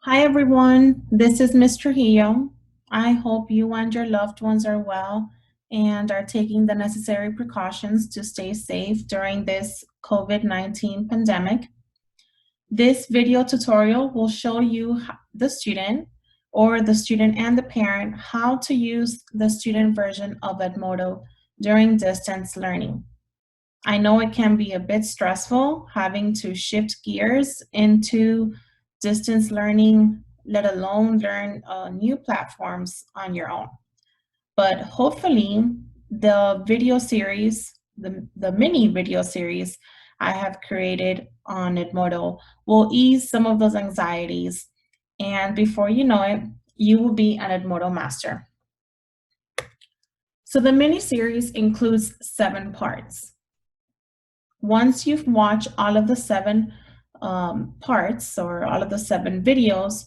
Hi everyone, this is Ms. Trujillo. I hope you and your loved ones are well and are taking the necessary precautions to stay safe during this COVID-19 pandemic. This video tutorial will show you the student or the student and the parent how to use the student version of Edmodo during distance learning. I know it can be a bit stressful having to shift gears into distance learning, let alone learn new platforms on your own. But hopefully, the video series, the mini video series I have created on Edmodo will ease some of those anxieties. And before you know it, you will be an Edmodo master. So the mini series includes 7 parts. Once you've watched all of the 7 parts or all of the 7 videos,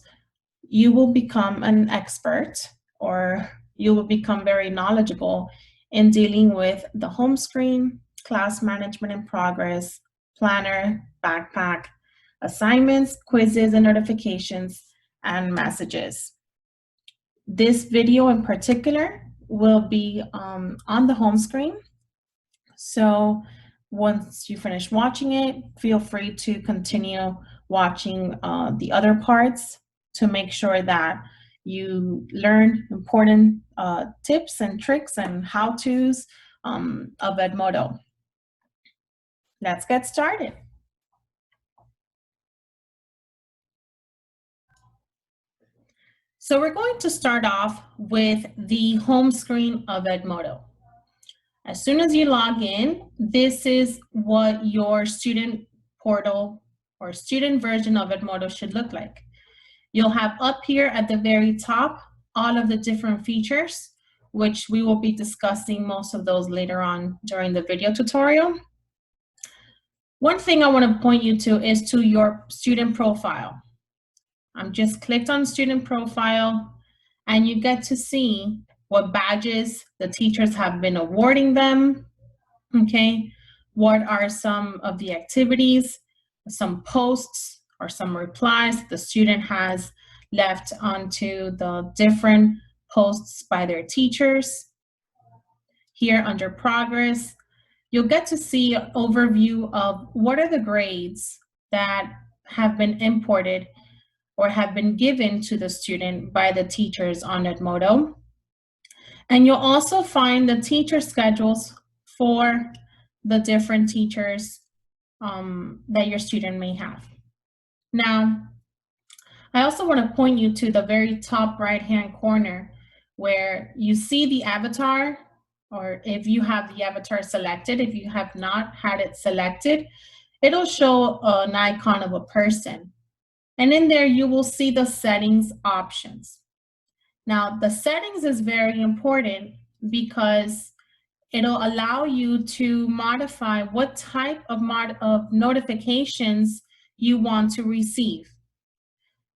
you will become an expert or you will become very knowledgeable in dealing with the home screen, class management in progress, planner, backpack, assignments, quizzes and notifications, and messages. This video in particular will be on the home screen. So once you finish watching it, feel free to continue watching the other parts to make sure that you learn important tips and tricks and how-tos of Edmodo. Let's get started. So we're going to start off with the home screen of Edmodo. As soon as you log in, this is what your student portal or student version of Edmodo should look like. You'll have up here at the very top all of the different features, which we will be discussing most of those later on during the video tutorial. One thing I want to point you to is to your student profile. I'm just clicked on student profile and you get to see what badges the teachers have been awarding them, okay? What are some of the activities, some posts or some replies the student has left onto the different posts by their teachers. Here under progress, you'll get to see an overview of what are the grades that have been imported or have been given to the student by the teachers on Edmodo. And you'll also find the teacher schedules for the different teachers that your student may have. Now, I also want to point you to the very top right-hand corner where you see the avatar, or if you have the avatar selected, if you have not had it selected, it'll show an icon of a person. And in there, you will see the settings options. Now, the settings is very important because it'll allow you to modify what type of notifications you want to receive.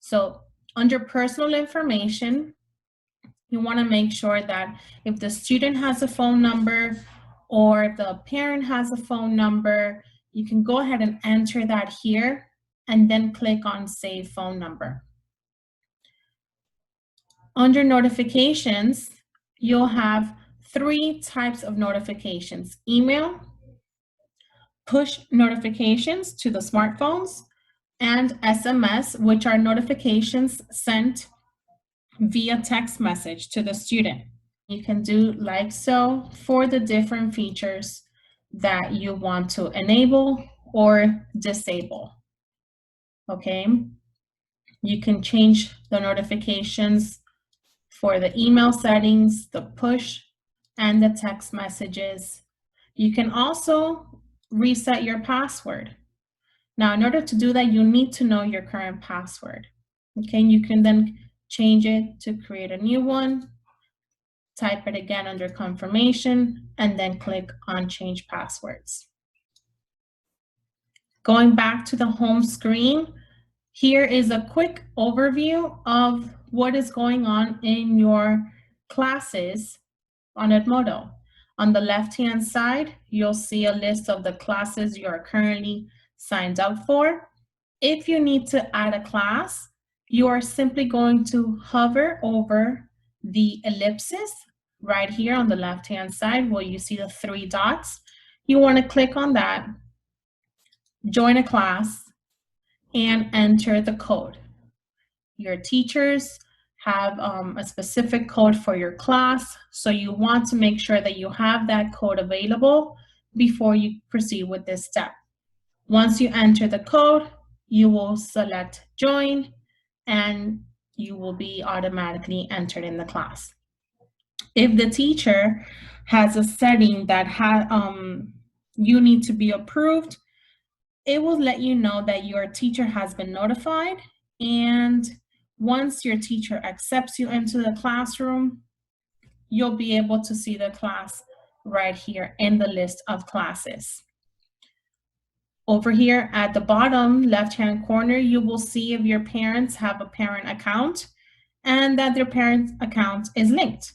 So under personal information, you want to make sure that if the student has a phone number or if the parent has a phone number, you can go ahead and enter that here and then click on Save Phone Number. Under notifications, you'll have 3 types of notifications: email, push notifications to the smartphones, and SMS, which are notifications sent via text message to the student. You can do like so for the different features that you want to enable or disable. Okay, you can change the notifications for the email settings, the push, and the text messages. You can also reset your password. Now, in order to do that, you need to know your current password. Okay, you can then change it to create a new one, type it again under confirmation, and then click on change passwords. Going back to the home screen, here is a quick overview of what is going on in your classes on Edmodo. On the left-hand side, you'll see a list of the classes you are currently signed up for. If you need to add a class, you are simply going to hover over the ellipsis right here on the left-hand side where you see the 3 dots. You want to click on that, join a class, and enter the code. Your teachers have a specific code for your class, so you want to make sure that you have that code available before you proceed with this step. Once you enter the code, you will select join and you will be automatically entered in the class. If the teacher has a setting that you need to be approved, it will let you know that your teacher has been notified, and once your teacher accepts you into the classroom, you'll be able to see the class right here in the list of classes. Over here at the bottom left-hand corner, you will see if your parents have a parent account and that their parent account is linked.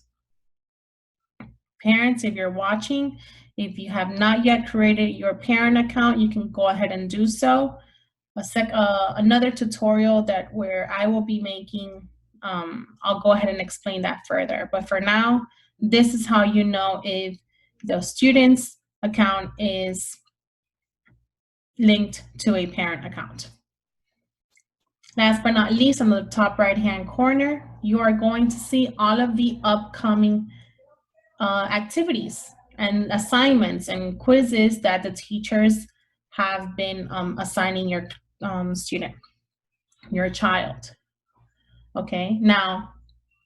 Parents, if you're watching, if you have not yet created your parent account, you can go ahead and do so. Another tutorial where I will be making, I'll go ahead and explain that further. But for now, this is how you know if the student's account is linked to a parent account. Last but not least, on the top right-hand corner, you are going to see all of the upcoming activities and assignments and quizzes that the teachers have been assigning your student, your child. Okay, now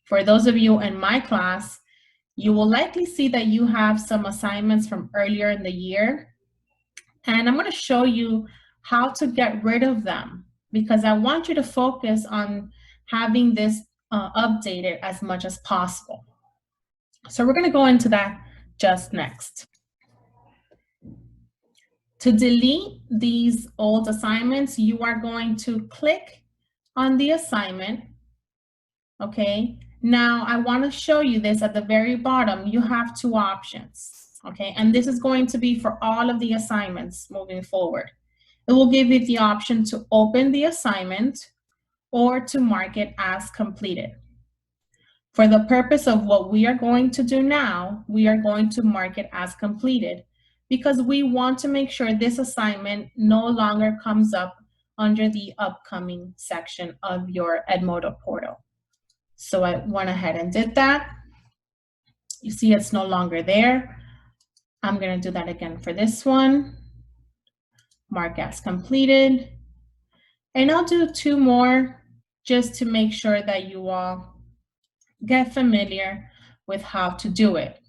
for those of you in my class, you will likely see that you have some assignments from earlier in the year, and I'm going to show you how to get rid of them because I want you to focus on having this updated as much as possible. So we're going to go into that just next. To delete these old assignments, you are going to click on the assignment. Okay, now I want to show you this at the very bottom. You have 2 options. Okay, and this is going to be for all of the assignments moving forward. It will give you the option to open the assignment or to mark it as completed. For the purpose of what we are going to do now, we are going to mark it as completed because we want to make sure this assignment no longer comes up under the upcoming section of your Edmodo portal. So I went ahead and did that. You see it's no longer there. I'm going to do that again for this one. Mark as completed. And I'll do 2 more just to make sure that you all get familiar with how to do it.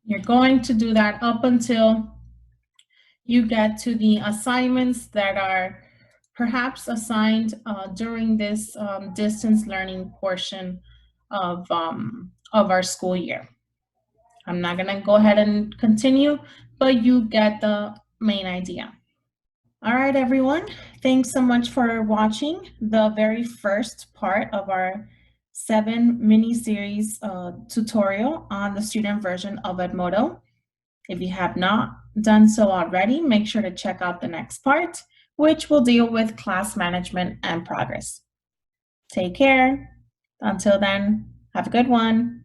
You're going to do that up until you get to the assignments that are perhaps assigned during this distance learning portion of our school year. I'm not going to go ahead and continue, but you get the main idea. All right, everyone. Thanks so much for watching the very first part of our 7 mini-series tutorial on the student version of Edmodo. If you have not done so already, make sure to check out the next part, which will deal with class management and progress. Take care. Until then, have a good one.